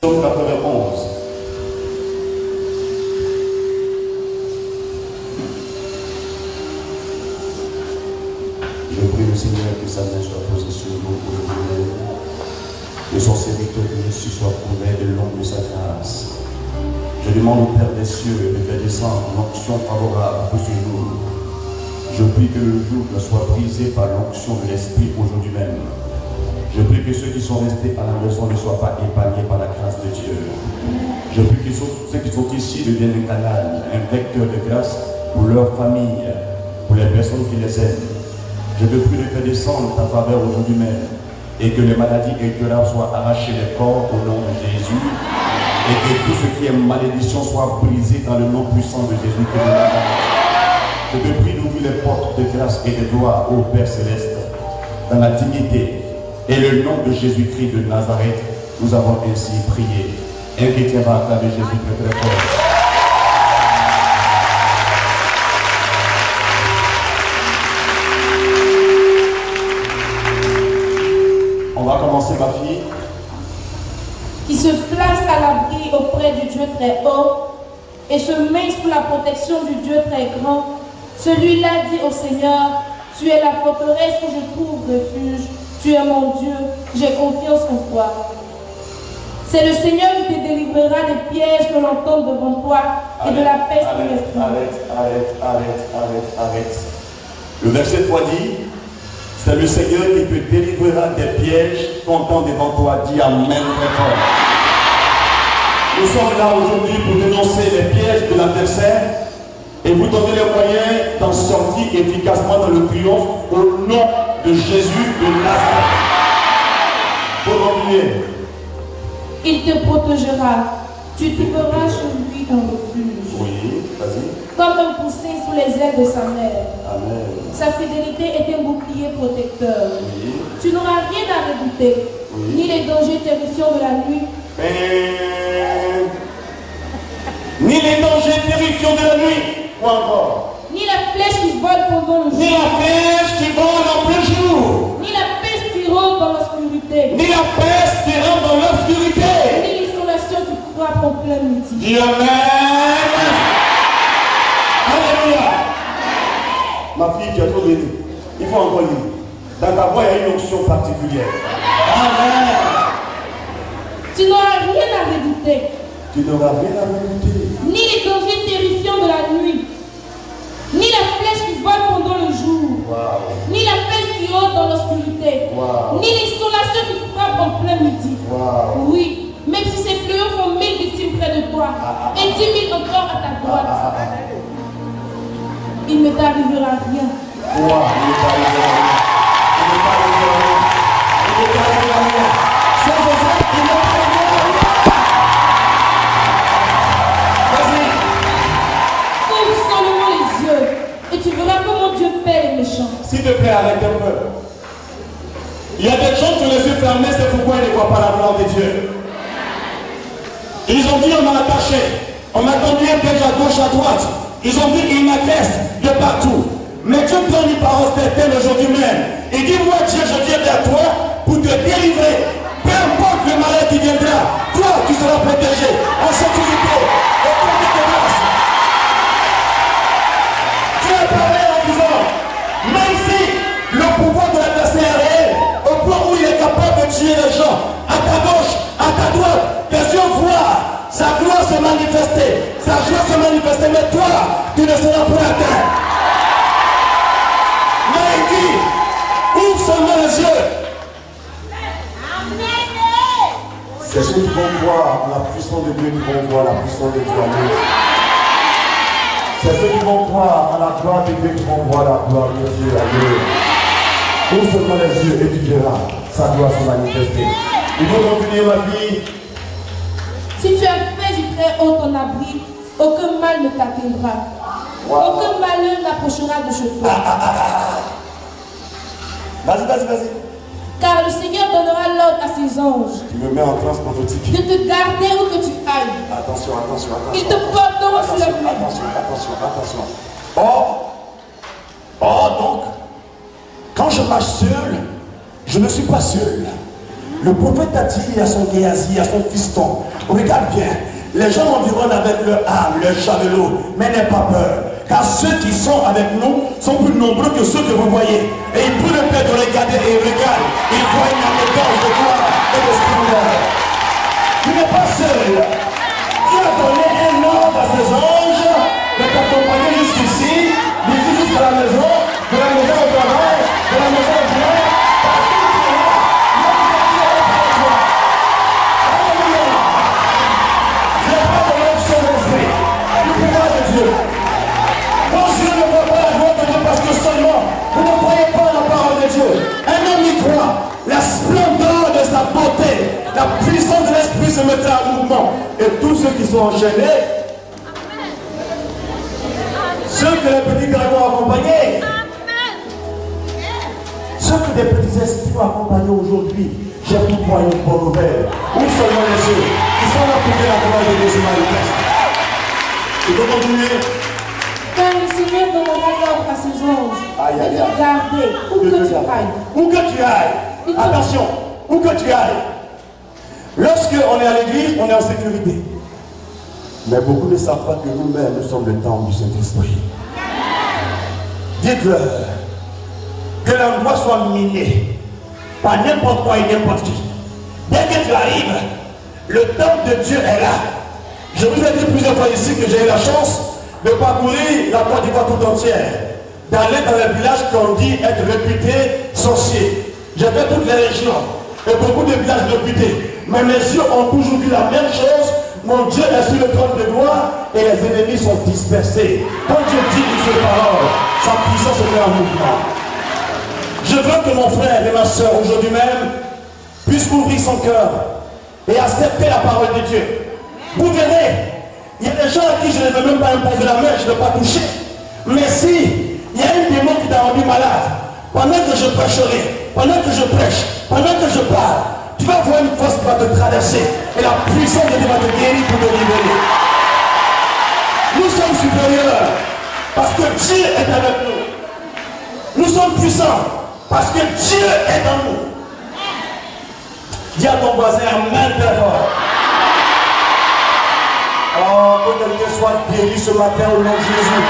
Psaume 91. Je prie le Seigneur que sa main soit posée sur nous pour le bien, que son serviteur Jésus soit couvert de l'ombre de sa grâce. Je demande au Père des cieux de faire descendre l'onction favorable sur nous. Je prie que le joug soit brisé par l'onction de l'Esprit aujourd'hui même. Je prie que ceux qui sont restés à la maison ne soient pas épargnés par la grâce de Dieu. Je prie que ceux qui sont ici deviennent un canal, un vecteur de grâce pour leur famille, pour les personnes qui les aiment. Je te prie de faire descendre ta faveur aujourd'hui même et que les maladies incurables soient arrachées des corps au nom de Jésus et que tout ce qui est malédiction soit brisé dans le nom puissant de Jésus. Je te prie d'ouvrir les portes de grâce et de gloire au Père Céleste dans la dignité et le nom de Jésus-Christ de Nazareth. Nous avons ainsi prié. Un chrétien va acclamer Jésus très très fort. On va commencer, ma fille. Qui se place à l'abri auprès du Dieu très haut et se met sous la protection du Dieu très grand. Celui-là dit au Seigneur, tu es la forteresse où je trouve refuge. Tu es mon Dieu, j'ai confiance en toi. C'est le Seigneur qui te délivrera des pièges que l'on tente devant toi et de la peste de l'esprit. Arrête. Le verset 3 dit, c'est le Seigneur qui te délivrera des pièges qu'on tend devant toi. Dis Amen très fort. Nous sommes là aujourd'hui pour dénoncer les pièges de l'adversaire et vous donner les moyens d'en sortir efficacement dans le triomphe au nom de Jésus de Nazareth. Pour continuer. Il te protégera. Tu trouveras chez lui un refuge. Oui, vas-y. Comme un poussin sous les ailes de sa mère. Amen. Sa fidélité est un bouclier protecteur. Oui. Tu n'auras rien à redouter, Oui. ni les dangers terrifiants de la nuit, ni les dangers terrifiants de la nuit. Ou encore. ni la flèche qui vole pendant le jour, Ni la flèche qui vole en plein jour. ni la peste qui rôde dans l'obscurité, Ni la peste qui rentre dans l'obscurité. ni l'isolation qui frappe en plein midi. Dis Amen. Alléluia. Ma fille, tu as trop dit. Il faut encore lire. Dans ta voix, il y a une onction particulière. Amen. Tu n'auras rien à redouter, Tu n'auras rien à redouter. ni les dangers terrifiants de la nuit, ni la flèche qui vole pendant le jour, Wow. ni la peste qui rôde dans l'obscurité, Wow. ni l'isolation qui frappe en plein midi. Wow. Oui, même si ces fléaux font 1000 victimes près de toi et 10 000 encore à ta droite, il ne t'arrivera rien. Wow. Il ne t'arrivera rien. Il ne t'arrivera rien. Il ne t'arrivera rien. Sans Joseph, il ne t'arrivera rien. Vas-y. Ouvre seulement les yeux et tu verras comment Dieu paie les méchants. S'il te plaît, arrête un peu. Il y a des gens qui ont les yeux fermés, c'est pourquoi ils ne voient pas la gloire de Dieu. Ils ont dit on m'a attaché, on m'a tendu un piège à gauche, à droite. Ils ont dit il m'agresse de partout. Mais Dieu prend une parole certaine aujourd'hui même. Il dit moi Dieu, je viens vers toi pour te délivrer. Peu importe le malheur qui viendra, toi tu seras protégé en sécurité et toute de grâce. Dieu a parlé en disant, même si le pouvoir de l'adversaire est réel, au point où il est capable de tuer les gens, à ta gauche, à ta droite, tes yeux voient sa gloire se manifester, sa joie se manifester, mais toi, tu ne seras pas atteint. Mais il dit, ouvre seulement les yeux. C'est ceux qui vont voir la puissance de Dieu, qui vont voir la puissance de Dieu en nous. C'est ceux qui vont croire à la gloire de Dieu, qui vont voir la gloire de Dieu en nous. Ouvre seulement les yeux et tu verras sa gloire se manifester. Il faut continuer, ma fille. Si tu as fait du très haut ton abri, aucun mal ne t'atteindra. Wow. Aucun malheur n'approchera de chez toi. Vas-y. Car le Seigneur donnera l'ordre à ses anges Tu me mets en transe prophétique. de te garder où que tu ailles. Attention. Ils te porteront sur la pluie. Attention. Donc, quand je marche seul, je ne suis pas seul. Le prophète a dit à son Géasi, à son fiston, regarde bien, les gens m'environnent avec leur âme, leur javelot, mais n'aie pas peur, car ceux qui sont avec nous sont plus nombreux que ceux que vous voyez. Et il prit le père de regarder et il regarde, il voit une abondance de gloire et de splendeur. Tu n'es pas seul. Il a donné un ordre à ses anges de t'accompagner jusqu'ici, d'ici jusqu'à la maison, de la maison au travail, de la maison au travail. Parce que seulement, vous ne croyez pas à la parole de Dieu. Un homme y croit. La splendeur de sa beauté, la puissance de l'esprit se mettra en mouvement. Et tous ceux qui sont enchaînés, ceux que les petits dragons ont accompagnés, ceux que des petits esprits ont accompagnés aujourd'hui, j'ai pour toi une bonne nouvelle. Où seulement les yeux qui sont là pour voir la gloire de Jésus manifeste. Il faut continuer. Car le Seigneur donnera l'ordre à ses anges de te garder où que tu ailles. Où que tu ailles. Attention, où que tu ailles. Lorsqu'on est à l'église, on est en sécurité. Mais beaucoup ne savent pas que nous-mêmes, nous sommes le temple du Saint-Esprit. Dites-leur que l'endroit soit miné par n'importe quoi et n'importe qui. Dès que tu arrives, le temple de Dieu est là. Je vous ai dit plusieurs fois ici que j'ai eu la chance de parcourir la Côte d'Ivoire tout entière, d'aller dans les villages qu'on dit être réputés sorciers. J'ai fait toutes les régions et beaucoup de villages réputés. Mais mes yeux ont toujours vu la même chose. Mon Dieu est sur le trône de gloire et les ennemis sont dispersés. Quand Dieu dit une seule parole, sa puissance se met en mouvement. Je veux que mon frère et ma soeur aujourd'hui même puissent ouvrir son cœur et accepter la parole de Dieu. Vous verrez, il y a des gens à qui je ne veux même pas imposer la main, je ne veux pas toucher. Mais si il y a un démon qui t'a rendu malade, pendant que je prêcherai, pendant que je prêche, pendant que je parle, tu vas voir une force qui va te traverser et la puissance de Dieu va te guérir pour te libérer. Nous sommes supérieurs parce que Dieu est avec nous. Nous sommes puissants parce que Dieu est en nous. Dis à ton voisin, amen, très fort. Oh, que quelqu'un soit guéri ce matin au nom de Jésus.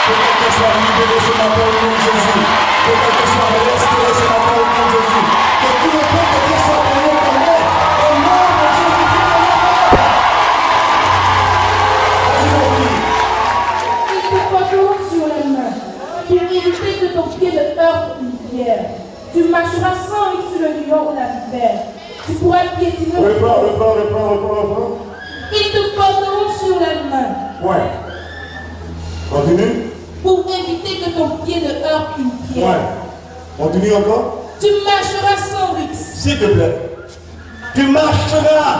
Que quelqu'un soit libéré ce matin au nom de Jésus. Que quelqu'un soit restauré ce matin au nom de Jésus. Que tout le peuple de Dieu soit béni au nom de Jésus. Ils te porteront sur les mains pour éviter que ton pied ne heurte une pierre. Tu marcheras sans risque sur le lion ou la vipère. Tu pourras piétiner. Reprends. Ils te porteront sur les mains. Ouais. Continue. Pour éviter que ton pied ne heurte une pierre. Ouais. Continue encore. Tu marcheras sans risque. S'il te plaît. Tu marcheras.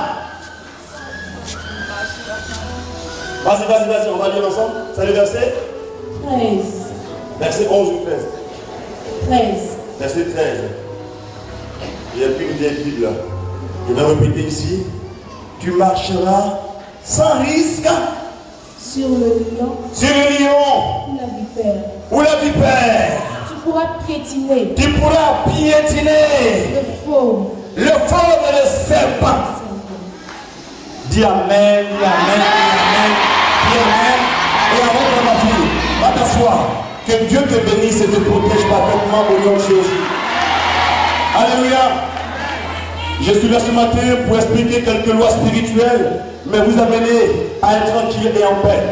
Vas-y, on va lire ensemble. C'est le verset 13. Verset 11 ou 13. 13. Verset 13. Il n'y a plus une vieille Bible là. Je vais répéter ici. Tu marcheras sans risque Sur le lion sur le lion ou la vipère. ou la vipère. Tu pourras piétiner Tu pourras piétiner le fauve. le fauve et le serpent. Dis amen, dis amen, dis amen. Et avant ma fille, va t'asseoir. Que Dieu te bénisse et te protège parfaitement au nom de Jésus. Alléluia. Je suis là ce matin pour expliquer quelques lois spirituelles, mais vous amener à être tranquille et en paix.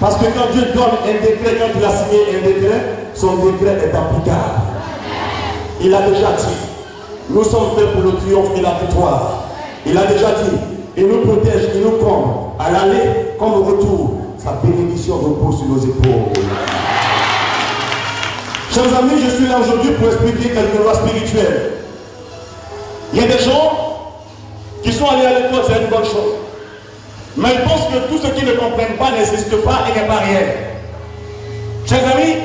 Parce que quand Dieu donne un décret, quand il a signé un décret, son décret est applicable. Il a déjà dit, nous sommes faits pour le triomphe et la victoire. Il a déjà dit, il nous protège, il nous comble. À l'aller comme au retour, sa bénédiction repose sur nos épaules. Chers amis, je suis là aujourd'hui pour expliquer quelques lois spirituelles. Il y a des gens qui sont allés à l'école, c'est une bonne chose. Mais ils pensent que tout ce qui ne comprennent pas n'existe pas et n'est pas réel. Chers amis,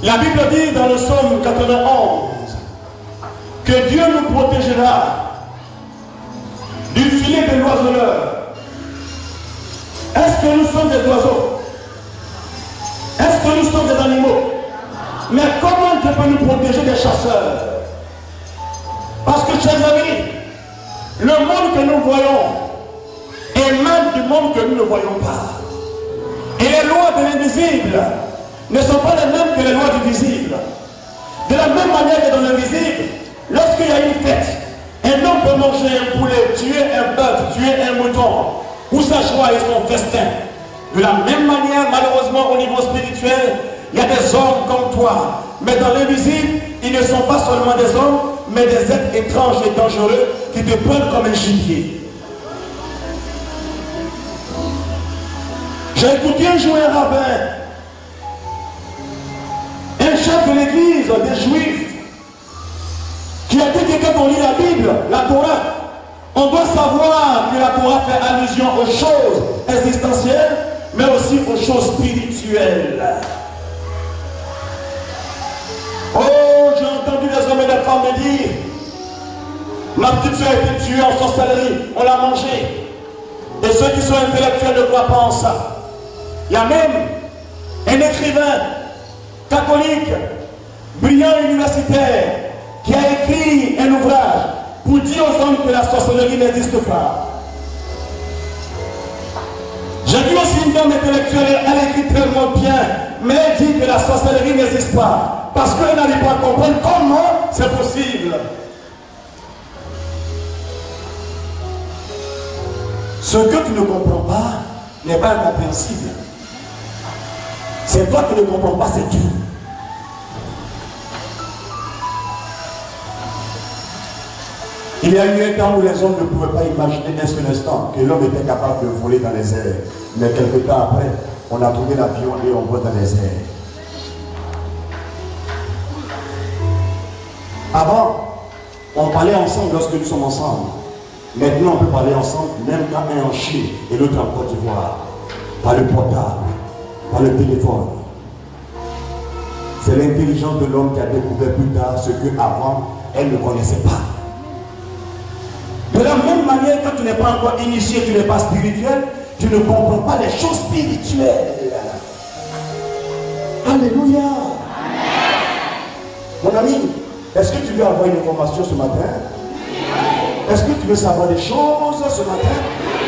la Bible dit dans le psaume 91 que Dieu nous protégera du filet de l'oiseleur. Est-ce que nous sommes des oiseaux? Est-ce que nous sommes des animaux? Mais comment Dieu peut nous protéger des chasseurs? Parce que, chers amis, le monde que nous voyons émane du monde que nous ne voyons pas. Et les lois de l'invisible ne sont pas les mêmes que les lois du visible. De la même manière que dans l'invisible, lorsqu'il y a une fête, un homme peut manger un poulet, tuer un bœuf, tuer un mouton, pour sa joie et son festin. De la même manière, malheureusement, au niveau spirituel, il y a des hommes comme toi. Mais dans l'invisible, ils ne sont pas seulement des hommes, mais des êtres étranges et dangereux qui te prennent comme un gibier. J'ai écouté un jour un rabbin, un chef de l'église des Juifs, qui a dit que quand on lit la Bible, la Torah, on doit savoir que la Torah fait allusion aux choses existentielles, mais aussi aux choses spirituelles. Oh, j'ai entendu des hommes et des femmes me dire, ma petite soeur a été tuée en sorcellerie, on l'a mangée. Et ceux qui sont intellectuels ne croient pas en ça. Il y a même un écrivain catholique, brillant universitaire, qui a écrit un ouvrage pour dire aux hommes que la sorcellerie n'existe pas. J'ai vu aussi une dame intellectuelle, elle écrit tellement bien, mais elle dit que la sorcellerie n'existe pas. Parce qu'elle n'arrive pas à comprendre comment c'est possible. Ce que tu ne comprends pas n'est pas incompréhensible. C'est toi qui ne comprends pas, c'est Dieu. Il y a eu un temps où les hommes ne pouvaient pas imaginer un seul instant que l'homme était capable de voler dans les airs. Mais quelques temps après, on a trouvé l'avion et on vole dans les airs. Avant, on parlait ensemble lorsque nous sommes ensemble. Maintenant, on peut parler ensemble, même quand un est en Chine et l'autre en Côte d'Ivoire. Par le portable, par le téléphone. C'est l'intelligence de l'homme qui a découvert plus tard ce qu'avant, elle ne connaissait pas. De la même manière, quand tu n'es pas encore initié, tu n'es pas spirituel, tu ne comprends pas les choses spirituelles. Alléluia. Mon ami, est-ce que tu veux avoir une information ce matin? Est-ce que tu veux savoir des choses ce matin?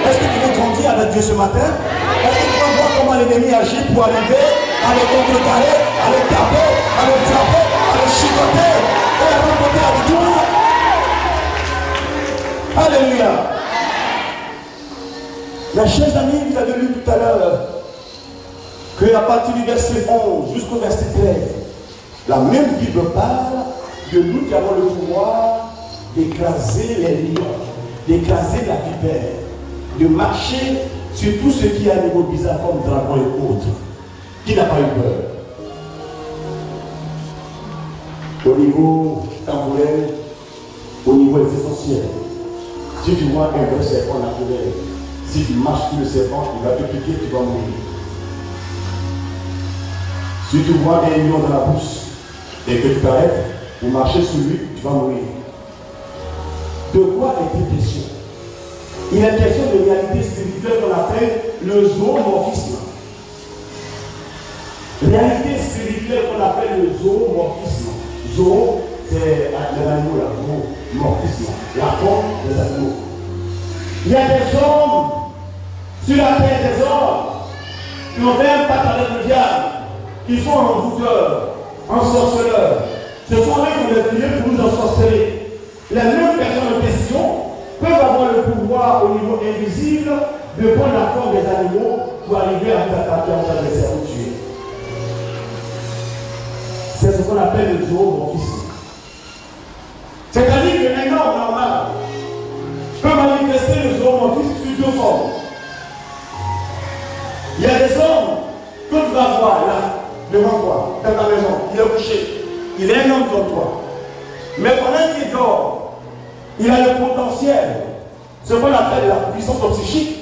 Est-ce que tu veux grandir avec Dieu ce matin? Est-ce que tu veux voir comment l'ennemi agit pour arriver à le contrecarrer, à le taper, à le frapper, à le chicoter et à remporter la victoire? Alléluia. Mes chers amis, vous avez lu tout à l'heure qu'à partir du verset 11 jusqu'au verset 13, la même Bible parle de nous qui avons le pouvoir d'écraser les lions, d'écraser la vipère, de marcher sur tout ce qui est à niveau bizarre comme dragon et autres. Qui n'a pas eu peur? Au niveau temporel, au niveau existentiel. Si tu vois un vrai serpent naturel, si tu marches sur le serpent, il va te piquer, tu vas mourir. Si tu vois un lion dans la bouche et que tu t'arrêtes pour marcher sur lui, tu vas mourir. De quoi est-il question? Il est question de réalité spirituelle qu'on appelle le zoomorphisme. Réalité spirituelle qu'on appelle le zoomorphisme. Zoo, c'est les animaux, là, zoomorphisme, la forme des animaux. Il y a des hommes, sur la terre des hommes, qui ont fait un pacte avec le diable, qui sont envoûteurs, ensorceleurs. Ce sont eux qui ont les filets pour nous ensorceler. Les mêmes personnes en question peuvent avoir le pouvoir au niveau invisible de prendre la forme des animaux pour arriver à t'attaquer en train de les tuer. C'est ce qu'on appelle le zoomorphisme. C'est-à-dire qu'un homme normal peut manifester le zoomorphisme sur deux formes. Il y a des hommes que tu vas voir là, devant toi, dans ta maison, il est couché. Il est un homme comme toi. Mais pendant qu'il dort, il a le potentiel, ce qu'on appelle la puissance psychique.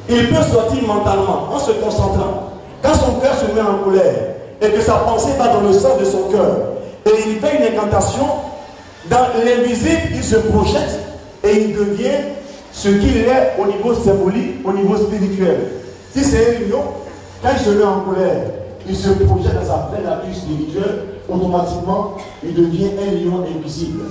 Il peut sortir mentalement en se concentrant. Quand son cœur se met en colère et que sa pensée va dans le sens de son cœur et il fait une incantation, dans l'invisible, il se projette et il devient ce qu'il est au niveau symbolique, au niveau spirituel. Si c'est un lion, quand il se met en colère, il se projette dans sa pleine nature spirituelle, automatiquement, il devient un lion invisible.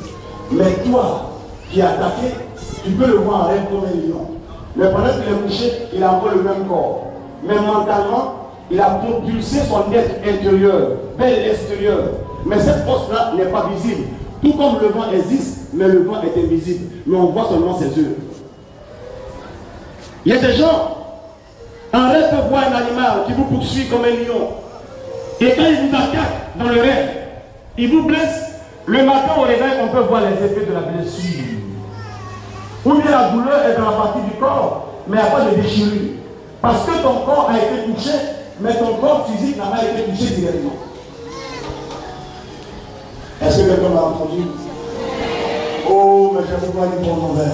Mais toi, qui es attaqué, tu peux le voir en rêve comme un lion. Mais pendant qu'il est couché, il a encore le même corps. Mais mentalement, il a propulsé son être intérieur vers l'extérieur. Mais cette force-là n'est pas visible. Tout comme le vent existe, mais le vent est invisible. Mais on voit seulement ses yeux. Il y a des gens, en rêve, peuvent voir un animal qui vous poursuit comme un lion. Et quand il vous attaque dans le rêve, il vous blesse. Le matin au réveil, on peut voir les effets de la blessure. Ou bien la douleur est dans la partie du corps, mais il n'y a pas de déchirure. Parce que ton corps a été touché, mais ton corps physique n'a pas été touché directement. Est-ce que quelqu'un m'a entendu? Oh, mais je ne peux pas dire pour mon verre.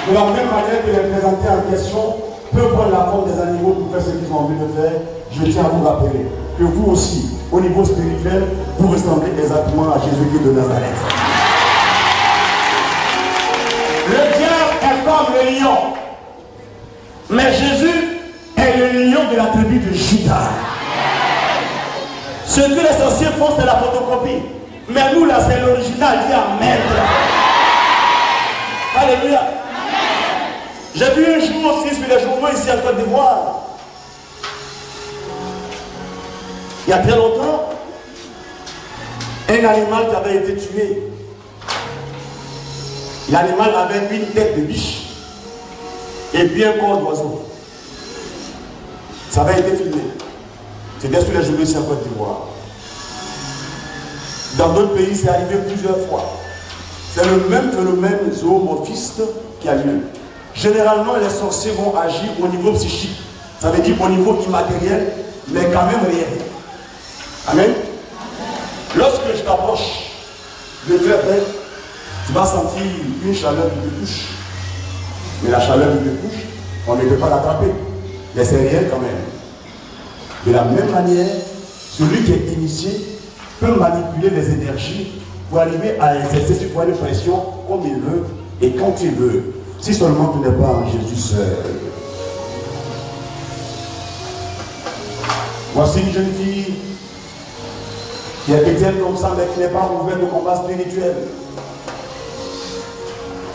De la même manière que les présentés en question peuvent prendre la forme des animaux pour faire ce qu'ils ont envie de faire, je tiens à vous rappeler que vous aussi, au niveau spirituel, vous ressemblez exactement à Jésus-Christ de Nazareth. Le diable est comme le lion, mais Jésus est le lion de la tribu de Juda. Ce que les sorciers font, c'est la photocopie. Mais nous, là, c'est l'original. Dis Amen. Alléluia. J'ai vu un jour aussi sur les journaux ici en Côte d'Ivoire. Il y a très longtemps, un animal qui avait été tué. L'animal avait une tête de biche et puis un corps d'oiseau. Ça avait été filmé. C'était sur les journaux ici en Côte d'Ivoire. Dans d'autres pays, c'est arrivé plusieurs fois. C'est le même phénomène zoomorphiste qui a lieu. Généralement, les sorciers vont agir au niveau psychique. Ça veut dire au niveau immatériel, mais quand même réel. Amen. Lorsque je t'approche de très près, tu vas sentir une chaleur qui te touche. Mais la chaleur qui te touche, on ne peut pas l'attraper. Mais c'est réel quand même. De la même manière, celui qui est initié peut manipuler les énergies pour arriver à exercer sur toi une pression comme il veut et quand il veut. Si seulement tu n'es pas en Jésus seul. Voici une jeune fille qui est chrétienne comme ça, mais qui n'est pas ouverte au combat spirituel.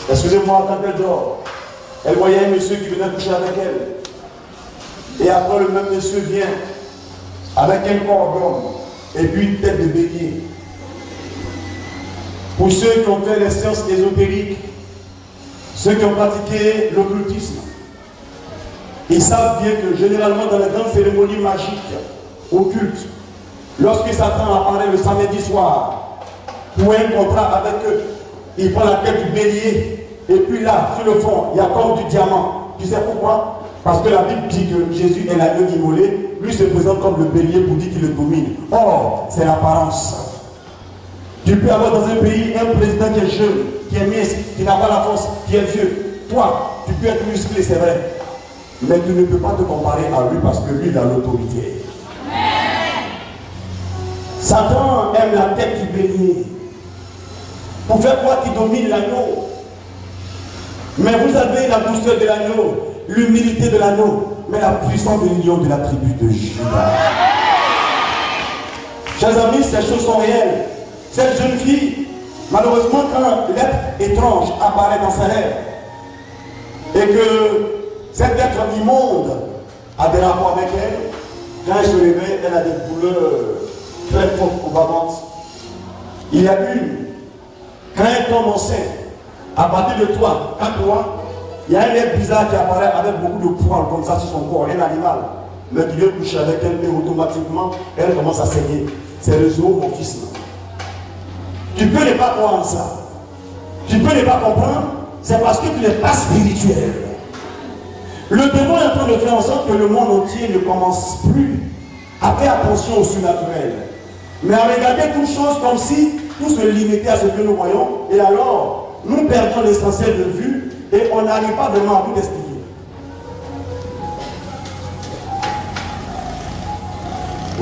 Excusez-moi, quand elle dort, elle voyait un monsieur qui venait coucher avec elle. Et après, le même monsieur vient avec un corps d'homme et puis une tête de bélier. Pour ceux qui ont fait les sciences ésotériques, ceux qui ont pratiqué l'occultisme, ils savent bien que généralement dans les grandes cérémonies magiques, occultes, lorsque Satan apparaît le samedi soir pour un contrat avec eux, il prend la tête du bélier et puis là, sur le fond, il y a comme du diamant. Tu sais pourquoi? Parce que la Bible dit que Jésus est l'agneau immolé, lui se présente comme le bélier pour dire qu'il le domine. Or, c'est l'apparence. Tu peux avoir dans un pays un président qui est jeune, qui est mince, qui n'a pas la force, qui est vieux. Toi, tu peux être musclé, c'est vrai. Mais tu ne peux pas te comparer à lui parce que lui, il a l'autorité. Satan aime la tête du bélier. Pour faire quoi qu'il domine l'agneau. Mais vous avez la douceur de l'agneau, l'humilité de l'agneau, mais la puissance de lion de la tribu de Juda. Chers amis, ces choses sont réelles. Cette jeune fille, malheureusement, quand l'être étrange apparaît dans sa rêve, et que cet être immonde a des rapports avec elle, quand elle se réveille, elle a des douleurs très fortes, probantes. Il y a une, quand elle tombe enceinte, à partir de toi, 4 mois, il y a un être bizarre qui apparaît avec beaucoup de poils comme ça sur son corps, un animal. Mais tu viens coucher avec elle et automatiquement, elle commence à saigner. C'est le zoomorphisme. Tu peux ne pas croire en ça. Tu peux ne pas comprendre. C'est parce que tu n'es pas spirituel. Le démon est en train de faire en sorte que le monde entier ne commence plus à faire attention au surnaturel. Mais à regarder toutes choses comme si tout se limitait à ce que nous voyons. Et alors, nous perdons l'essentiel de vue et on n'arrive pas vraiment à tout expliquer.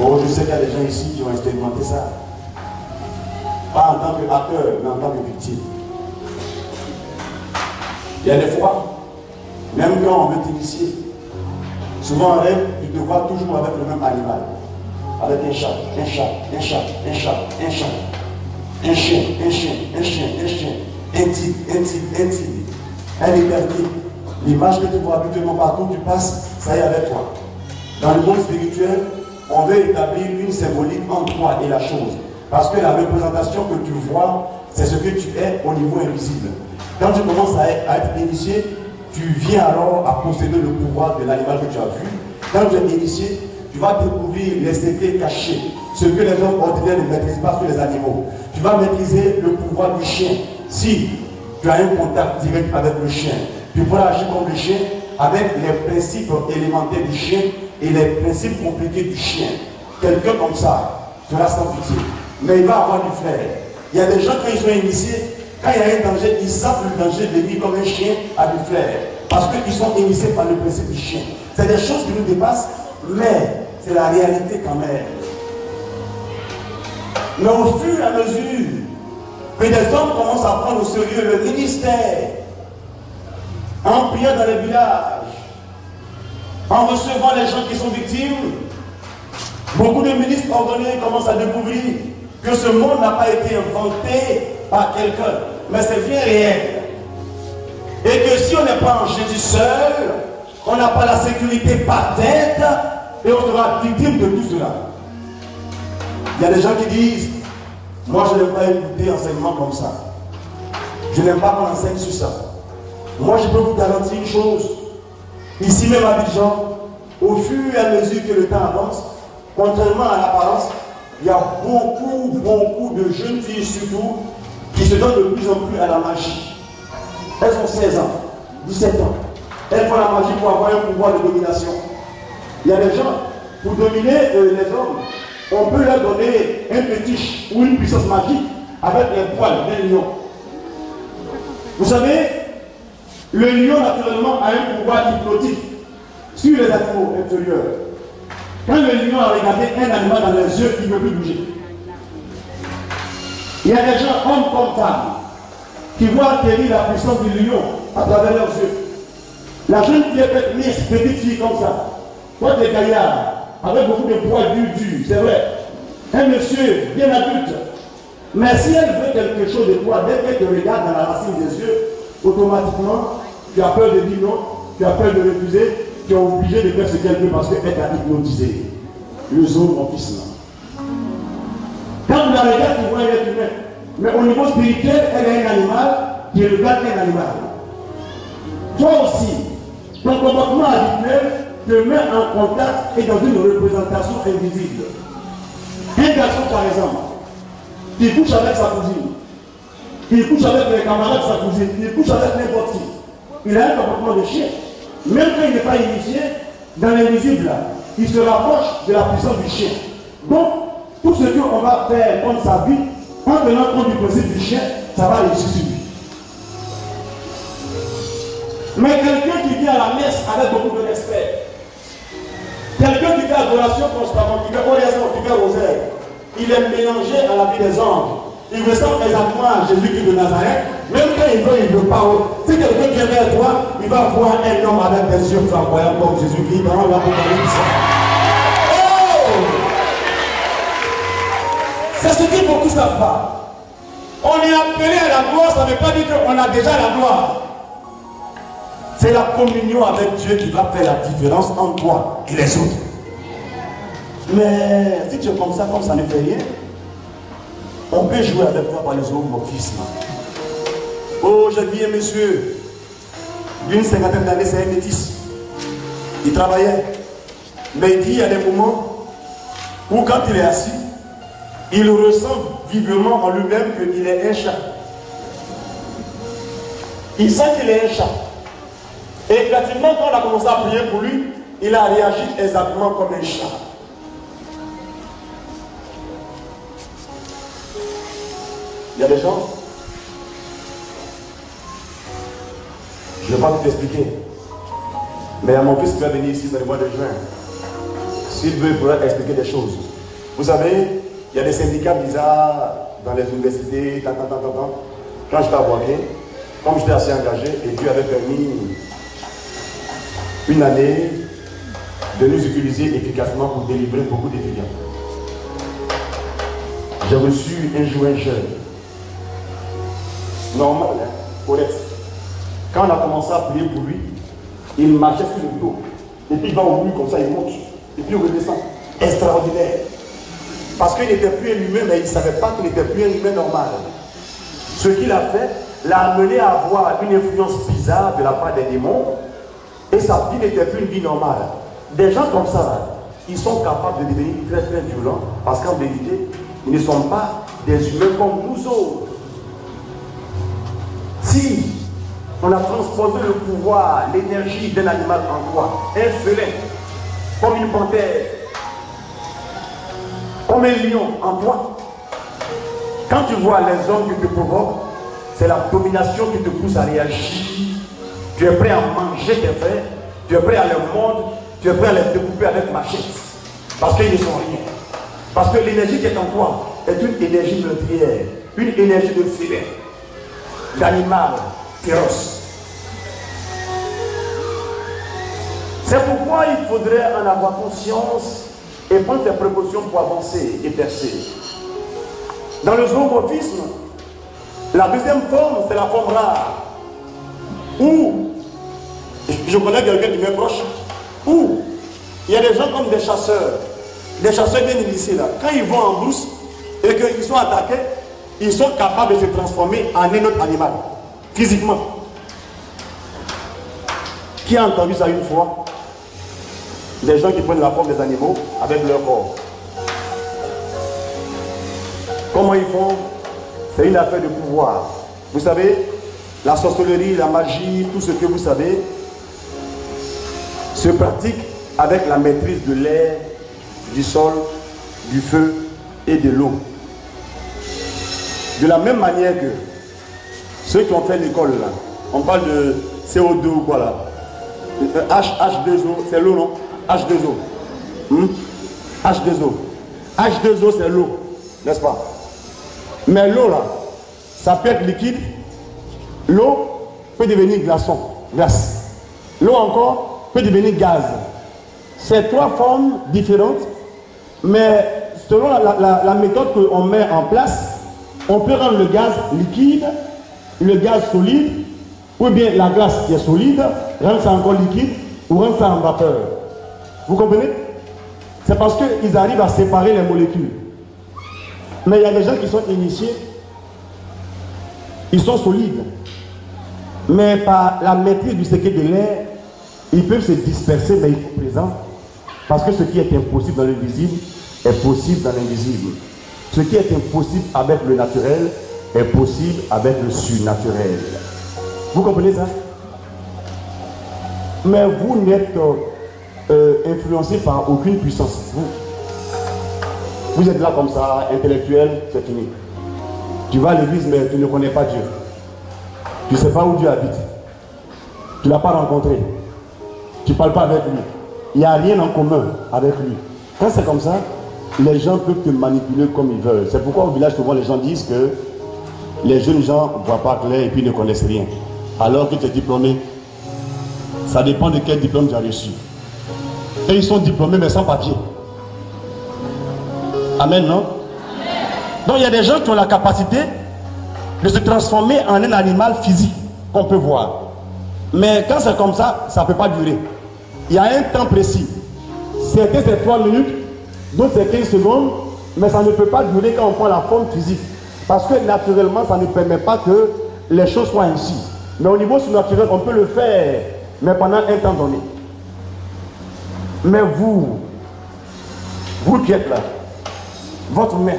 Oh, je sais qu'il y a des gens ici qui ont expérimenté ça. Pas en tant qu'acteur, mais en tant que victime. Il y a des fois, même quand on veut t'initier, souvent en rêve, tu te vois toujours avec le même animal. Avec un chat, un chat, un chat, un chat, un chat. Un chien, un chien, un chien, un chien. Un tigre, un tigre, un tigre. Un épervier. L'image que tu vois habituellement partout, tu passes, ça y est avec toi. Dans le monde spirituel, on veut établir une symbolique entre toi et la chose. Parce que la représentation que tu vois, c'est ce que tu es au niveau invisible. Quand tu commences à être initié, tu viens alors à posséder le pouvoir de l'animal que tu as vu. Quand tu es initié, tu vas découvrir les secrets cachés, ce que les hommes ordinaires ne maîtrisent pas sur les animaux. Tu vas maîtriser le pouvoir du chien. Si tu as un contact direct avec le chien, tu pourras agir comme le chien avec les principes élémentaires du chien et les principes compliqués du chien. Quelqu'un comme ça sera sans pitié. Mais il va avoir du flair. Il y a des gens, quand ils sont initiés, quand il y a un danger, ils savent le danger de lui comme un chien a du flair. Parce qu'ils sont initiés par le principe du chien. C'est des choses qui nous dépassent, mais c'est la réalité quand même. Mais au fur et à mesure que des hommes commencent à prendre au sérieux le ministère, en priant dans les villages, en recevant les gens qui sont victimes, beaucoup de ministres ordonnés commencent à découvrir que ce monde n'a pas été inventé par quelqu'un, mais c'est bien réel. Et que si on n'est pas en Jésus seul, on n'a pas la sécurité par tête et on sera victime de tout cela. Il y a des gens qui disent, moi je n'aime pas écouter enseignement comme ça. Je n'aime pas qu'on enseigne sur ça. Moi je peux vous garantir une chose. Ici même à Abidjan, au fur et à mesure que le temps avance, contrairement à l'apparence, il y a beaucoup de jeunes filles surtout qui se donnent de plus en plus à la magie. Elles ont 16 ans, 17 ans. Elles font la magie pour avoir un pouvoir de domination. Il y a des gens, pour dominer les hommes, on peut leur donner un fétiche ou une puissance magique avec les poils d'un lion. Vous savez, le lion naturellement a un pouvoir hypnotique sur les animaux inférieurs. Quand le lion a regardé un animal dans les yeux, il ne peut plus bouger. Il y a des gens, hommes comme femmes, qui voient atterrir la puissance du lion à travers leurs yeux. La jeune fille est Miss, petite fille comme ça. Toi, tu es gaillard, avec beaucoup de poids durs, c'est vrai. Un monsieur bien adulte. Mais si elle veut quelque chose de toi, dès qu'elle te regarde dans la racine des yeux, automatiquement, tu as peur de dire non, tu as peur de refuser, tu es obligé de faire ce qu'elle veut parce qu'elle t'a hypnotisé. Le zone mon fils là. Quand tu la regardes, tu vois un être humain. Mais au niveau spirituel, elle est un animal qui regarde un animal. Toi aussi, ton comportement habituel te met en contact et dans une représentation invisible. Un garçon par exemple, qui couche avec sa cousine, qui couche avec les camarades de sa cousine, qui couche avec n'importe qui, il a un comportement de chien. Même quand il n'est pas initié, dans l'invisible, il se rapproche de la puissance du chien. Donc, tout ce qu'on va faire comme sa vie, en tenant compte du principe du chien, ça va réussir sur lui. Mais quelqu'un qui vient à la messe avec beaucoup de respect, quelqu'un qui fait adoration constamment, qui fait oraison, qui fait rosaire, il est mélangé à la vie des anges. Il ressemble exactement à Jésus-Christ de Nazareth. Même quand il veut pas. Si quelqu'un vient vers toi, il va voir un homme avec des yeux flamboyants comme Jésus-Christ dans l'Apocalypse. Oh! C'est ce que beaucoup ne savent pas. On est appelé à la gloire, ça ne veut pas dire qu'on a déjà la gloire. C'est la communion avec Dieu qui va faire la différence entre toi et les autres. Mais si tu es comme ça ne fait rien, on peut jouer avec toi par les autres, mon fils. Oh, j'ai vu un monsieur d'une cinquantaine d'années, c'est un métis. Il travaillait. Mais il dit il y a des moments où quand il est assis, il ressent vivement en lui-même qu'il est un chat. Il sent qu'il est un chat. Et pratiquement quand on a commencé à prier pour lui, il a réagi exactement comme un chat. Il y a des gens, je ne vais pas tout expliquer, mais il y a mon fils qui va venir ici dans le mois de juin. S'il veut, il pourra expliquer des choses. Vous savez, il y a des syndicats bizarres dans les universités, Quand j'étais à Boaké, comme j'étais assez engagé, et Dieu avait permis une année de nous utiliser efficacement pour délivrer beaucoup d'étudiants. J'ai reçu un jour un jeune normal, hein, honnête. Quand on a commencé à prier pour lui, il marchait sur le dos. Et puis il va au mur comme ça, il monte. Et puis il redescend. Extraordinaire. Parce qu'il n'était plus un humain, mais il ne savait pas qu'il n'était plus un humain normal. Ce qu'il a fait l'a amené à avoir une influence bizarre de la part des démons. Et sa vie n'était plus une vie normale. Des gens comme ça, ils sont capables de devenir très très violents. Parce qu'en vérité, ils ne sont pas des humains comme nous autres. Si on a transposé le pouvoir, l'énergie d'un animal en toi, un félin, comme une panthère, comme un lion en toi, quand tu vois les hommes qui te provoquent, c'est la domination qui te pousse à réagir. Tu es prêt à manger tes frères, tu es prêt à les mordre, tu es prêt à les découper avec machette. Parce qu'ils ne sont rien. Parce que l'énergie qui est en toi est une énergie meurtrière, une énergie de félin, d'animal féroce. C'est pourquoi il faudrait en avoir conscience et prendre des précautions pour avancer et percer. Dans le zoomorphisme, la deuxième forme, c'est la forme rare. Où, je connais quelqu'un qui m'est proche, où il y a des gens comme des chasseurs bien initiés là. Quand ils vont en brousse et qu'ils sont attaqués, ils sont capables de se transformer en un autre animal, physiquement. Qui a entendu ça une fois? Des gens qui prennent la forme des animaux avec leur corps. Comment ils font? C'est une affaire de pouvoir. Vous savez, la sorcellerie, la magie, tout ce que vous savez, se pratique avec la maîtrise de l'air, du sol, du feu et de l'eau. De la même manière que ceux qui ont fait l'école, là, on parle de CO2 ou quoi là, H2O, c'est l'eau non? H2O. H2O. H2O c'est l'eau, n'est-ce pas? Mais l'eau là, ça peut être liquide. L'eau peut devenir glace. L'eau encore peut devenir gaz. C'est trois formes différentes, mais selon la méthode qu'on met en place, on peut rendre le gaz liquide, le gaz solide, ou bien la glace qui est solide, rendre ça encore liquide, ou rendre ça en vapeur. Vous comprenez? C'est parce qu'ils arrivent à séparer les molécules. Mais il y a des gens qui sont initiés, ils sont solides. Mais par la maîtrise du secret de l'air, ils peuvent se disperser, mais ils sont présents. Parce que ce qui est impossible dans le visible est possible dans l'invisible. Ce qui est impossible avec le naturel est possible avec le surnaturel. Vous comprenez ça? Mais vous n'êtes influencé par aucune puissance. Vous êtes là comme ça, intellectuel, c'est fini. Tu vas à l'église, mais tu ne connais pas Dieu. Tu ne sais pas où Dieu habite. Tu ne l'as pas rencontré. Tu ne parles pas avec lui. Il n'y a rien en commun avec lui. Quand c'est comme ça, les gens peuvent te manipuler comme ils veulent. C'est pourquoi au village, souvent, les gens disent que les jeunes gens ne voient pas clair et puis ne connaissent rien. Alors que tu es diplômé, ça dépend de quel diplôme tu as reçu. Et ils sont diplômés, mais sans papier. Amen, non? Amen. Donc, il y a des gens qui ont la capacité de se transformer en un animal physique qu'on peut voir. Mais quand c'est comme ça, ça ne peut pas durer. Il y a un temps précis. Certains c'est 3 minutes, d'autres c'est 15 secondes, mais ça ne peut pas durer quand on prend la forme physique. Parce que naturellement, ça ne permet pas que les choses soient ainsi. Mais au niveau surnaturel, on peut le faire, mais pendant un temps donné. Mais vous qui êtes là, votre main,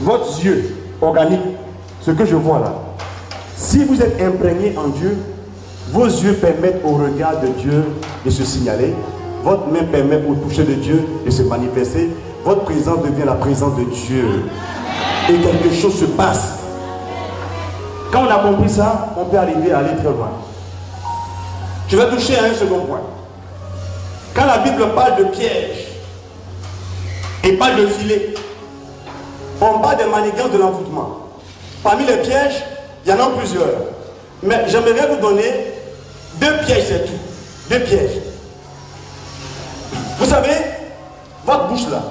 votre yeux organique, ce que je vois là, si vous êtes imprégné en Dieu, vos yeux permettent au regard de Dieu de se signaler, votre main permet au toucher de Dieu de se manifester, votre présence devient la présence de Dieu. Et quelque chose se passe. Quand on a compris ça, on peut arriver à aller très loin. Je vais toucher à un second point. Quand la Bible parle de piège et parle de filet, on parle des manigances de l'envoûtement. Parmi les pièges, il y en a plusieurs. Mais j'aimerais vous donner 2 pièges, c'est tout. 2 pièges. Vous savez, votre bouche là,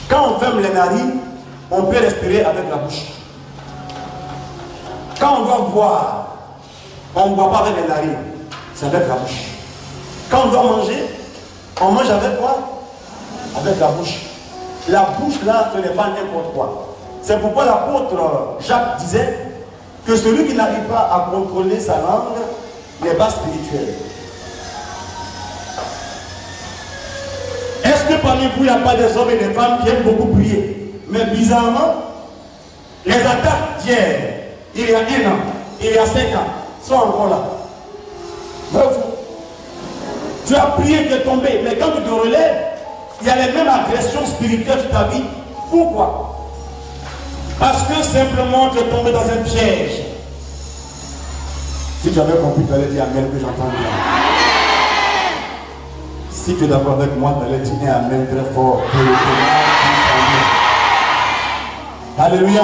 quand on ferme les narines, on peut respirer avec la bouche. Quand on doit boire, on ne boit pas avec les narines, c'est avec la bouche. Quand on doit manger, on mange avec quoi? Avec la bouche. La bouche là, ce n'est pas n'importe quoi. C'est pourquoi l'apôtre Jacques disait que celui qui n'arrive pas à contrôler sa langue n'est pas spirituel. Est-ce que parmi vous, il n'y a pas des hommes et des femmes qui aiment beaucoup prier? Mais bizarrement, les attaques d'hier, il y a 1 an, il y a 5 ans, sont encore là. Vrai ou faux? Tu as prié, tu es tombé, mais quand tu te relèves, il y a les mêmes agressions spirituelles sur ta vie. Pourquoi? Parce que simplement tu es tombé dans un piège. Si tu avais compris, tu allais dire Amen, que j'entends bien. Si tu es d'accord avec moi, tu allais dire Amen très fort. Alléluia.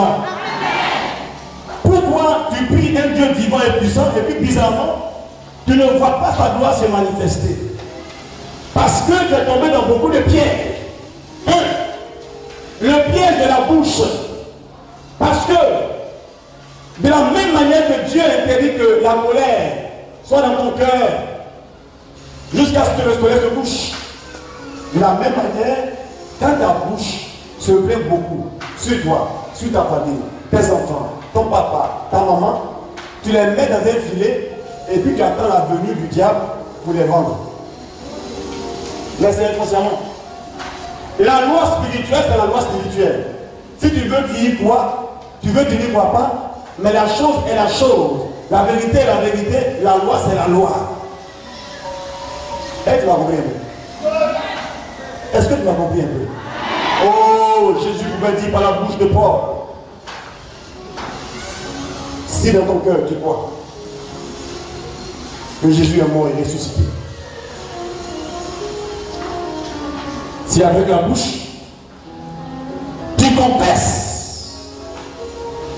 Pourquoi tu pries un Dieu vivant et puissant et puis bizarrement, tu ne vois pas sa gloire se manifester? Parce que tu es tombé dans beaucoup de pièges. Le piège de la bouche. Parce que de la même manière que Dieu interdit que la colère soit dans ton cœur jusqu'à ce que le soleil se couche, de la même manière, quand ta bouche se plaint beaucoup sur toi, sur ta famille, tes enfants, ton papa, ta maman, tu les mets dans un filet et puis tu attends la venue du diable pour les vendre. Laissez inconsciemment. La loi spirituelle, c'est la loi spirituelle. Si tu veux dire quoi, tu veux dire quoi pas, mais la chose est la chose. La vérité est la vérité, la loi c'est la loi. Est-ce que tu m'as compris un peu? Est-ce que tu m'as compris un peu? Oh, Jésus pouvait dire par la bouche de Paul. Si dans ton cœur tu crois que Jésus est mort et ressuscité, si avec la bouche tu confesses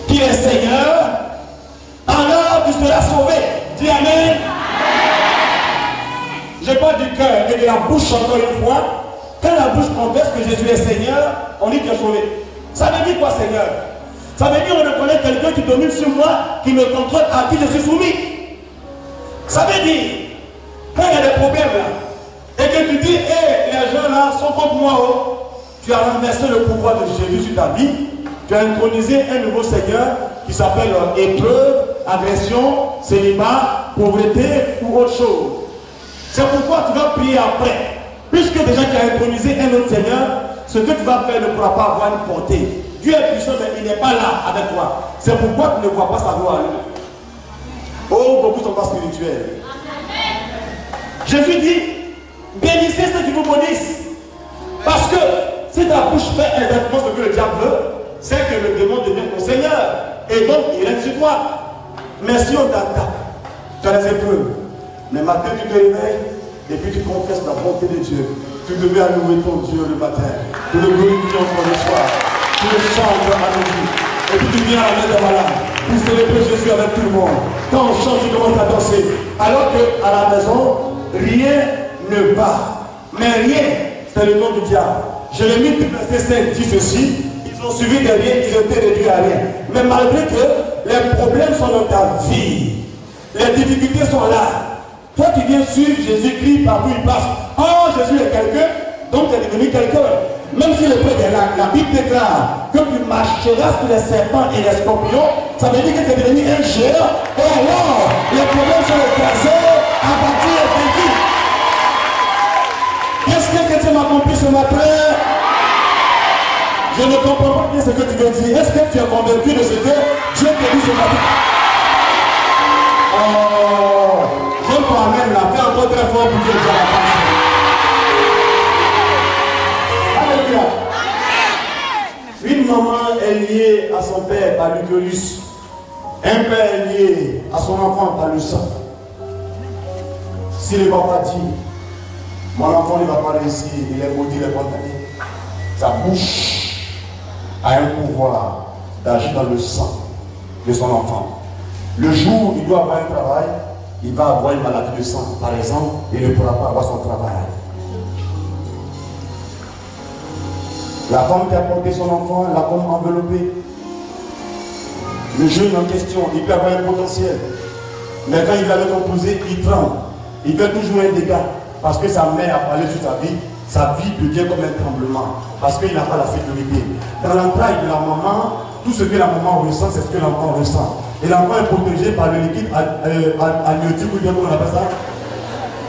qu'il est Seigneur, alors tu seras sauvé. Dis Amen. Je parle du cœur et de la bouche encore une fois. Quand la bouche confesse que Jésus est Seigneur, on dit que tu es sauvé. Ça veut dire quoi, Seigneur? Ça veut dire on reconnaît quelqu'un qui domine sur moi, qui me contrôle, à qui je suis soumis. Ça veut dire, quand il y a des problèmes là, et que tu dis, hé, les gens là sont contre moi, oh, tu as renversé le pouvoir de Jésus sur ta vie, tu as intronisé un nouveau Seigneur qui s'appelle épreuve, agression, célibat, pauvreté ou autre chose. C'est pourquoi tu vas prier après. Puisque déjà tu as intronisé un autre Seigneur, ce que tu vas faire ne pourra pas avoir une portée. Dieu est puissant, mais il n'est pas là avec toi. C'est pourquoi tu ne vois pas sa gloire. Oh, beaucoup sont pas spirituels. Jésus dit, bénissez ceux qui vous bénissent. Parce que si ta bouche fait exactement ce que le diable veut, c'est que le démon devient ton Seigneur. Et donc, il règne sur toi. Mais si on t'attaque, tu as les épreuves. Mais matin, tu te réveilles, et puis tu confesses la bonté de Dieu. Tu devais louer ton Dieu le matin. Tu le glorifies encore le soir. Tu le chantes à midi. Et puis tu viens à la main des malades. Pour célébrer Jésus avec tout le monde. Quand on chante, tu commences à danser. Alors qu'à la maison, rien ne va. Mais rien, c'est le nom du diable. Jérémie, verset 5 dit ceci. Ils ont suivi des biens, ils étaient réduits à rien. Mais malgré que les problèmes sont dans ta vie, les difficultés sont là. Toi qui viens suivre Jésus-Christ partout il passe. Oh, Jésus est quelqu'un, donc tu es devenu quelqu'un. Même si le prêtre est là, la Bible déclare que tu marcheras sur les serpents et les scorpions, ça veut dire que tu es devenu un géant. Et alors, les problèmes sont écrasés, abattus et vaincus. Qu'est-ce que tu m'as compris ce matin? Je ne comprends pas bien ce que tu veux dire. Est-ce que tu es convaincu de ce que Dieu te dit ce matin? Oh, je crois même là, fais encore très fort pour Dieu de la face. Alléluia. Une maman est liée à son père par l'utérus. Un père est lié à son enfant par le sang. S'il ne va pas dire, mon enfant ne va pas réussir, il est maudit, il est condamné. Sa bouche a un pouvoir d'agir dans le sang de son enfant. Le jour où il doit avoir un travail, il va avoir une maladie de sang, par exemple, et il ne pourra pas avoir son travail. La femme qui a porté son enfant l'a comme enveloppé. Le jeune en question, il peut avoir un potentiel. Mais quand il va le composer, il tremble. Il fait toujours un dégât. Parce que sa mère a parlé sur sa vie devient comme un tremblement. Parce qu'il n'a pas la sécurité. Dans l'entraille de la maman, tout ce que la maman ressent, c'est ce que l'enfant ressent. Et l'enfant est protégé par le liquide amniotique, ou bien comment on appelle ça?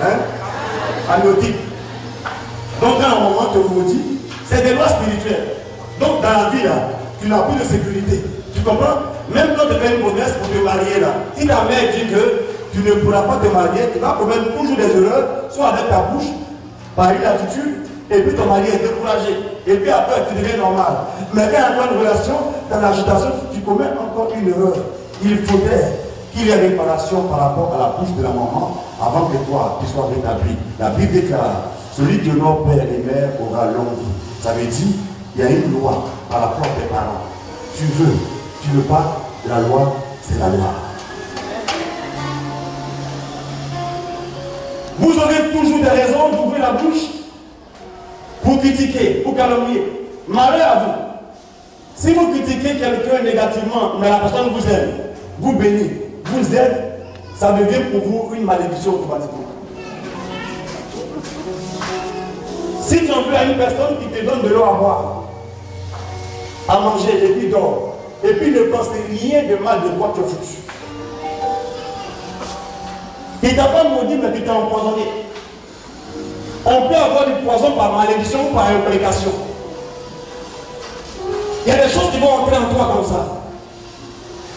Hein? Amniotique. Donc quand la maman te maudit, c'est des lois spirituelles. Donc dans la vie là, tu n'as plus de sécurité. Tu comprends? Même quand tu fais une promesse pour te marier là, si ta mère dit que tu ne pourras pas te marier, tu vas commettre toujours des erreurs, soit avec ta bouche, par une attitude, et puis ton mari est découragé. Et puis après, tu deviens normal. Mais quand il y a une relation, dans l'agitation, tu commets encore une erreur. Il faudrait qu'il y ait réparation par rapport à la bouche de la maman avant que toi, tu sois rétabli. La Bible déclare, celui qui honore père et mère aura longue vie. Ça veut dire, il y a une loi par rapport à tes parents. Tu veux pas, la loi, c'est la loi. Vous aurez toujours des raisons d'ouvrir la bouche pour critiquer, pour calomnier. Malheur à vous. Si vous critiquez quelqu'un négativement, mais la personne vous aime, vous bénit, vous aide, ça devient pour vous une malédiction automatiquement. Si tu en veux à une personne qui te donne de l'eau à boire, à manger et puis dort, et puis ne pense rien de mal de quoi tu es foutu. Il ne t'a pas maudit, mais tu t'es empoisonné. On peut avoir du poison par malédiction ou par imprécation. Il y a des choses qui vont entrer en toi comme ça.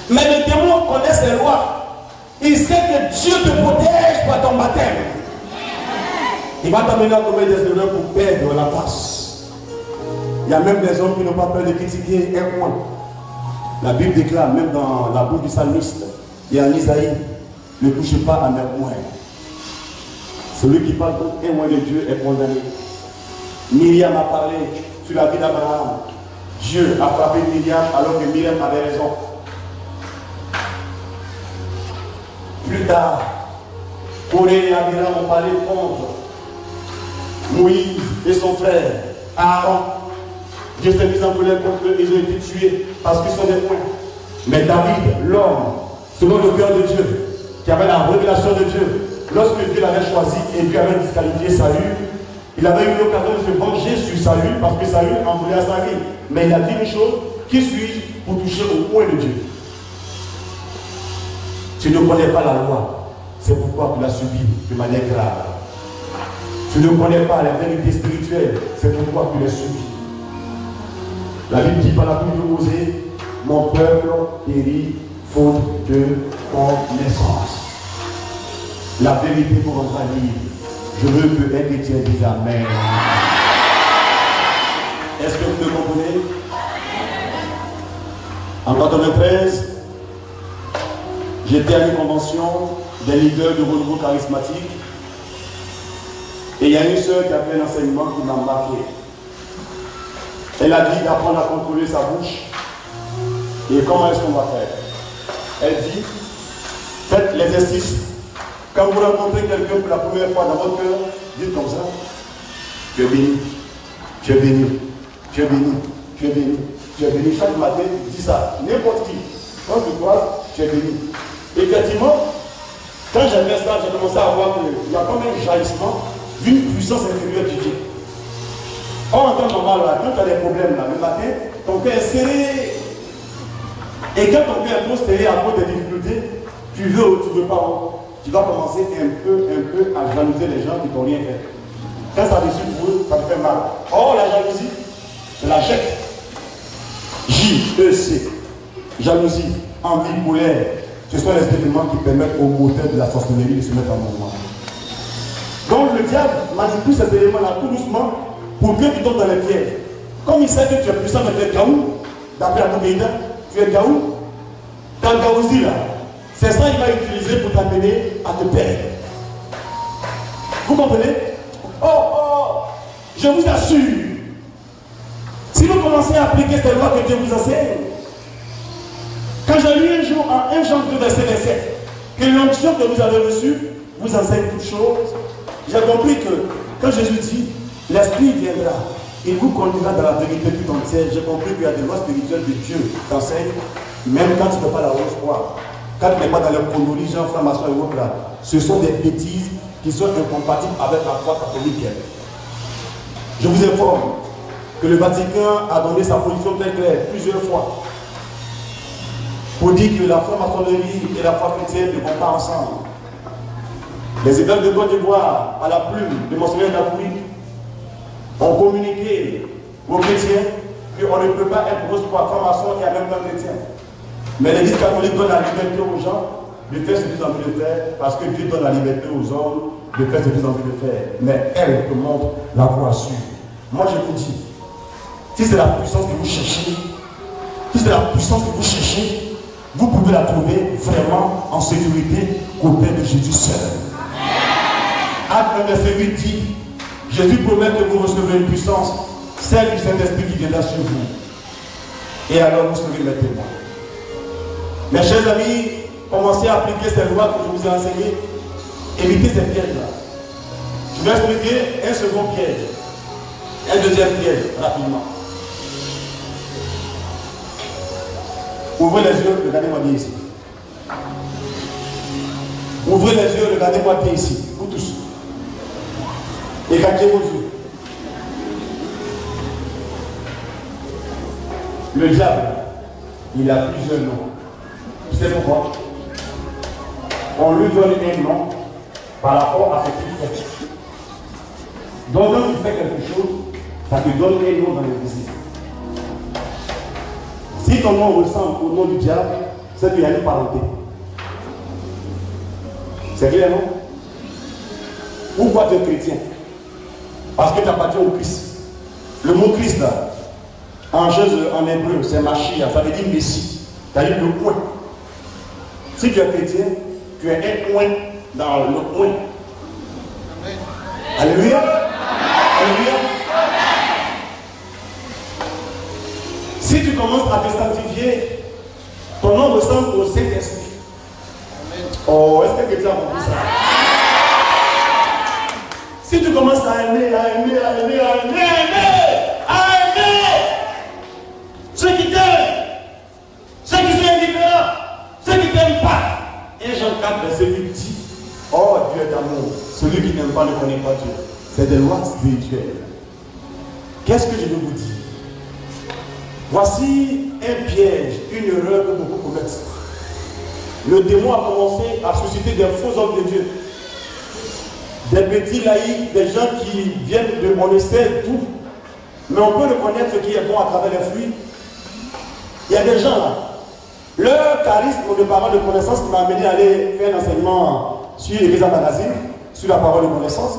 Mais le démon connaît ses lois. Il sait que Dieu te protège par ton baptême. Il va t'amener à commettre des erreurs pour perdre la face. Il y a même des hommes qui n'ont pas peur de critiquer un point. La Bible déclare, même dans la bouche du psalmiste, et en Isaïe, ne touchez pas à mes poings. Celui qui parle contre un mois de Dieu est condamné. Myriam a parlé sur la vie d'Abraham. Dieu a frappé Myriam alors que Myriam avait raison. Plus tard, Corée et Abiram ont parlé contre Moïse et son frère Aaron. Dieu s'est mis en colère contre eux, ils ont été tués parce qu'ils sont des points. Mais David, l'homme, selon le cœur de Dieu, qui avait la révélation de Dieu, lorsque Dieu l'avait choisi et Dieu avait disqualifié Saül, il avait eu l'occasion de se venger sur Saül parce que Saül en voulait à sa vie. Mais il a dit une chose, qui suis-je pour toucher au point de Dieu? Tu ne connais pas la loi, c'est pourquoi tu l'as subi de manière grave. Tu ne connais pas la vérité spirituelle, c'est pourquoi tu l'as subi. La Bible dit par la bouche de Osée, mon peuple périt faute de connaissance. La vérité pour rendre libre. Je veux que un chrétien dise Amen. Est-ce que vous me comprenez? En 1993, j'étais à une convention des leaders de renouveau charismatique et il y a une sœur qui a fait un enseignement qui m'a marqué. Elle a dit d'apprendre à contrôler sa bouche. Et comment est-ce qu'on va faire? Elle dit, faites l'exercice. Quand vous rencontrez quelqu'un pour la première fois dans votre cœur, dites comme ça, tu es béni, tu es béni, tu es béni, tu es béni, tu es béni. Chaque matin, dis ça, n'importe qui. Quand tu crois, tu es béni. Effectivement, quand j'ai fait ça, j'ai commencé à voir qu'il y a comme un jaillissement d'une puissance intérieure du Dieu. En temps normal, quand tu as des problèmes là, le matin, ton cœur est serré. Et quand ton cœur est trop serré à cause des difficultés, tu veux ou tu ne veux pas, tu vas commencer un peu à jalouser les gens qui t'ont rien fait. Quand ça décide pour eux, ça te fait mal. Or, la jalousie, c'est la jette. J-E-C. Jalousie, envie, colère. Ce sont les éléments qui permettent au moteur de la sorcellerie de se mettre en mouvement. Donc le diable manipule ces éléments-là tout doucement pour que tu tombes dans les pièges. Comme il sait que tu es puissant, mais tu es gaou, d'après Abougaïda, tu es gaou. Dans le gaouzi là, c'est ça qu'il va utiliser pour t'amener à te perdre. Vous comprenez? Je vous assure, si vous commencez à appliquer ces lois que Dieu vous enseigne, quand j'ai lu un jour en 1 Jean 2, verset 27, que l'onction que vous avez reçue vous enseigne toutes choses, j'ai compris que quand Jésus dit, l'Esprit viendra, il vous conduira dans la vérité tout entière, j'ai compris qu'il y a des lois spirituelles que Dieu t'enseigne Même quand tu ne fais pas la rose-croix, quand tu n'es pas dans le condolis, Jean, franc-maçon et autres là, ce sont des bêtises qui sont incompatibles avec la foi catholique. Je vous informe que le Vatican a donné sa position très claire plusieurs fois pour dire que la franc-maçonnerie et la foi chrétienne ne vont pas ensemble. Les évêques de Côte d'Ivoire, à la plume de Monseigneur Dakoui, ont communiqué aux chrétiens qu'on ne peut pas être rose-croix, franc-maçon et en même temps chrétien. Mais l'Église catholique donne la liberté aux gens de faire ce qu'ils ont envie de faire, parce que Dieu donne la liberté aux hommes de faire ce qu'ils ont envie de faire. Mais elle te montre la voie sûre. Moi je vous dis, si c'est la puissance que vous cherchez, si c'est la puissance que vous cherchez, vous pouvez la trouver vraiment en sécurité auprès de Jésus seul. Acte 1, verset 8 dit, Jésus promet que vous recevrez une puissance, celle du Saint-Esprit qui viendra sur vous. Et alors vous serez mes témoins. Mes chers amis, commencez à appliquer ces lois que je vous ai enseignées. Évitez ces pièges-là. Je vais expliquer un second piège. Un deuxième piège, rapidement. Ouvrez les yeux, regardez-moi bien ici. Ouvrez les yeux, regardez-moi bien ici. Vous tous. Écartez vos yeux. Le diable, il a plusieurs noms. Vous savez pourquoi? On lui donne un nom par rapport à ce qu'il fait. Donc quand tu fais quelque chose, ça te donne un nom dans le visite. Si ton nom ressemble au nom du diable, c'est qu'il y a une parenté. C'est clair, non? Pourquoi tu es chrétien? Parce que tu appartiens au Christ. Le mot Christ là, en hébreu, c'est Machia, ça veut dire Messie. C'est-à-dire le coin. Si tu es chrétien, tu es un coin dans le coin. Alléluia. Alléluia. Si tu commences à te sanctifier, ton nom ressemble au Saint-Esprit. Oh, est-ce que tu as compris ça? Si tu commences à aimer, ceux qui t'aiment, ceux qui sont indifférents, ceux qui ne t'aiment pas. Et Jean 4, verset 8 dit, oh Dieu d'amour, celui qui n'aime pas ne connaît pas Dieu. C'est des lois spirituelles. Qu'est-ce que je veux vous dire? Voici un piège, une erreur que beaucoup commettent. Le démon a commencé à susciter des faux hommes de Dieu. Des petits laïcs, des gens qui viennent de, on essaie tout. Mais on peut reconnaître ce qui est bon à travers les fruits. Il y a des gens là, leur charisme de parole de connaissance qui m'a amené à aller faire un enseignement sur l'Église en magazine, sur la parole de connaissance,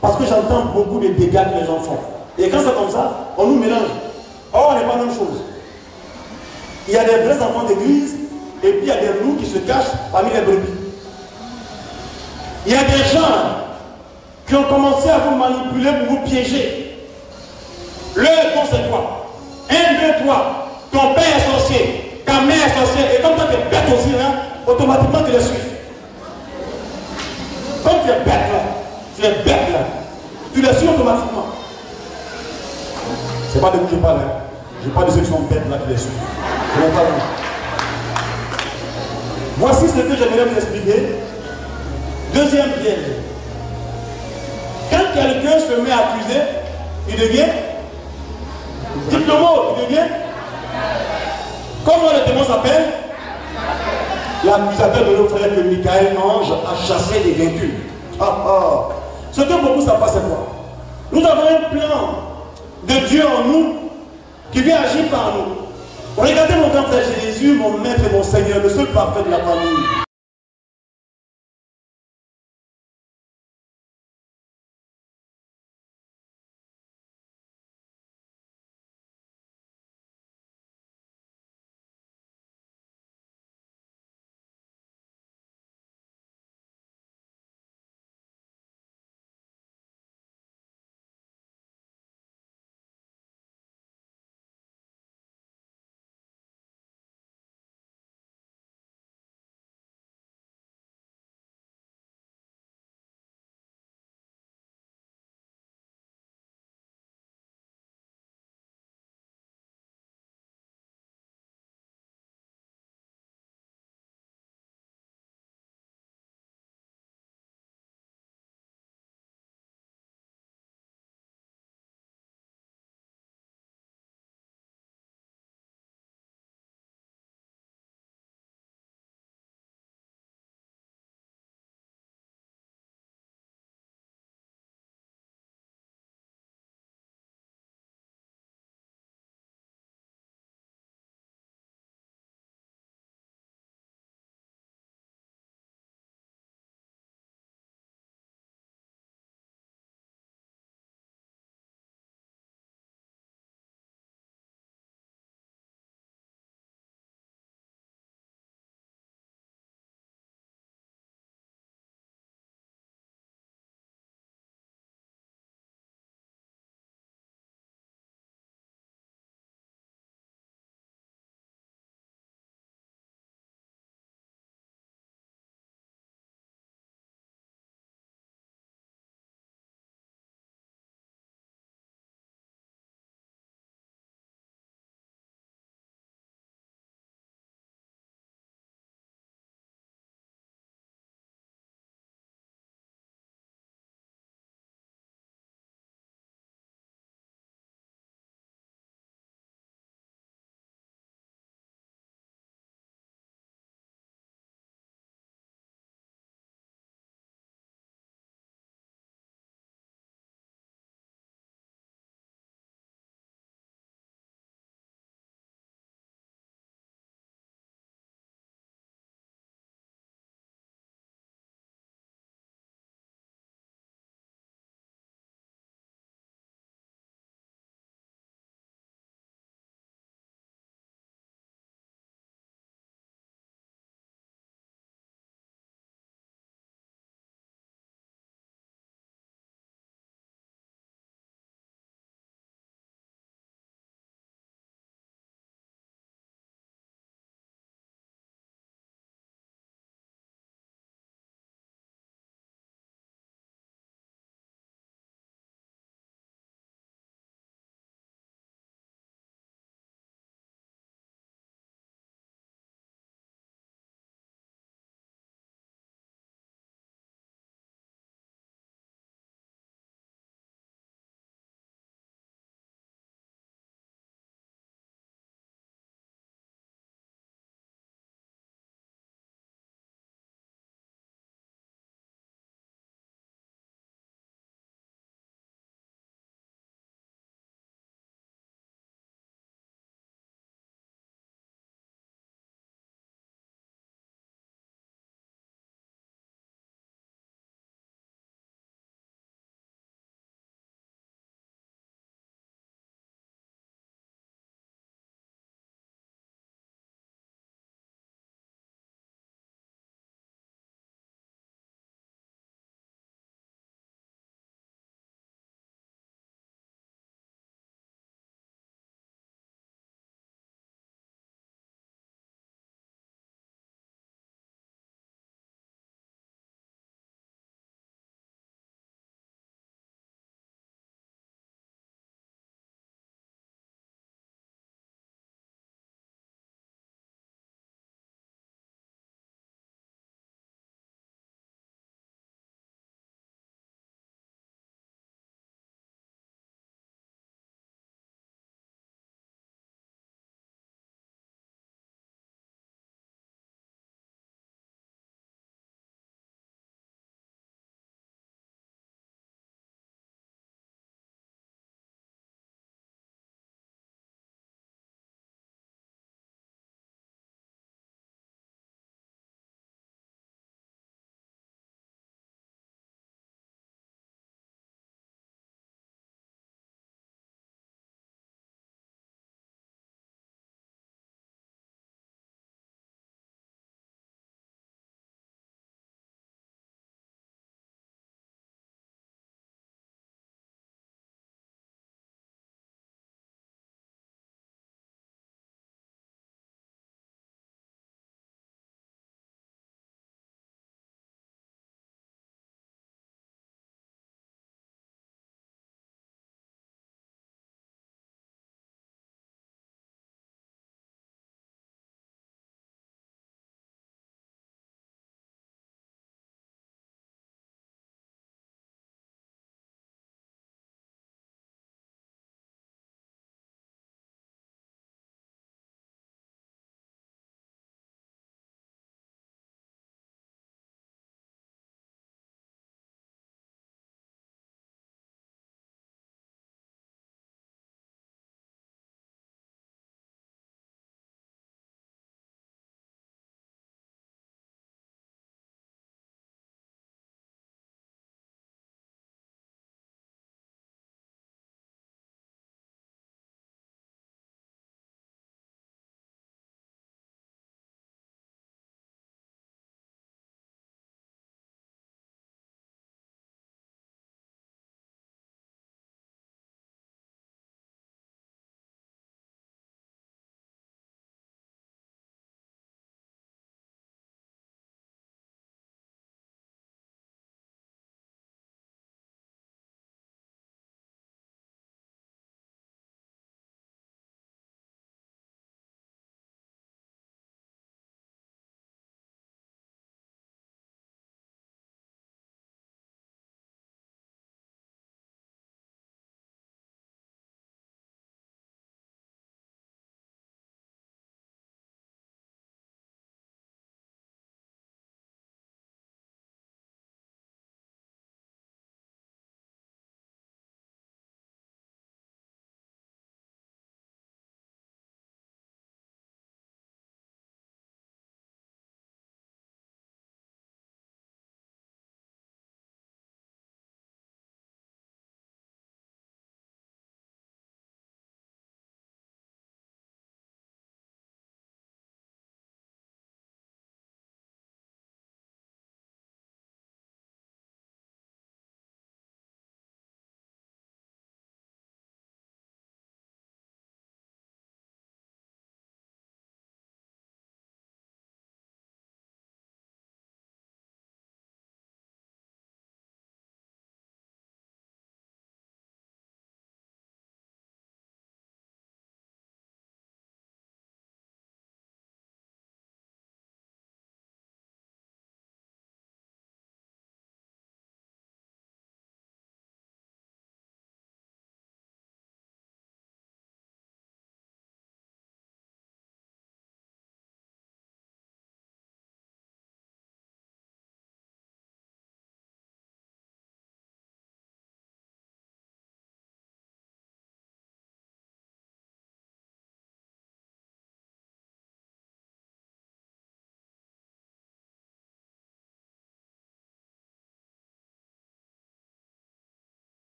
parce que j'entends beaucoup de dégâts que les gens font. Et quand c'est comme ça, on nous mélange. Or, on n'est pas la même chose. Il y a des vrais enfants d'église, et puis il y a des loups qui se cachent parmi les brebis. Il y a des gens qui ont commencé à vous manipuler pour vous piéger. Leur don c'est quoi? 1, 2, 3. Ton père est sorcier, ta mère est sorcière, et comme toi tu es bête aussi, hein, automatiquement tu les suis. Comme tu es bête là, tu les suis automatiquement. C'est pas de vous que je parle, hein. Je parle de ceux qui sont bêtes là qui les suivent. Je ne parle pas. Voici ce que j'aimerais vous expliquer. Deuxième piège. Quand quelqu'un se met à accuser, il devient diplomate, il devient. Comment le démon s'appelle? L'accusateur de nos frères que Michael Ange a chassé les vaincus. Ce que beaucoup savent pas, c'est quoi? Nous avons un plan de Dieu en nous qui vient agir par nous. Regardez mon grand frère Jésus, mon maître et mon Seigneur, le seul parfait de la famille.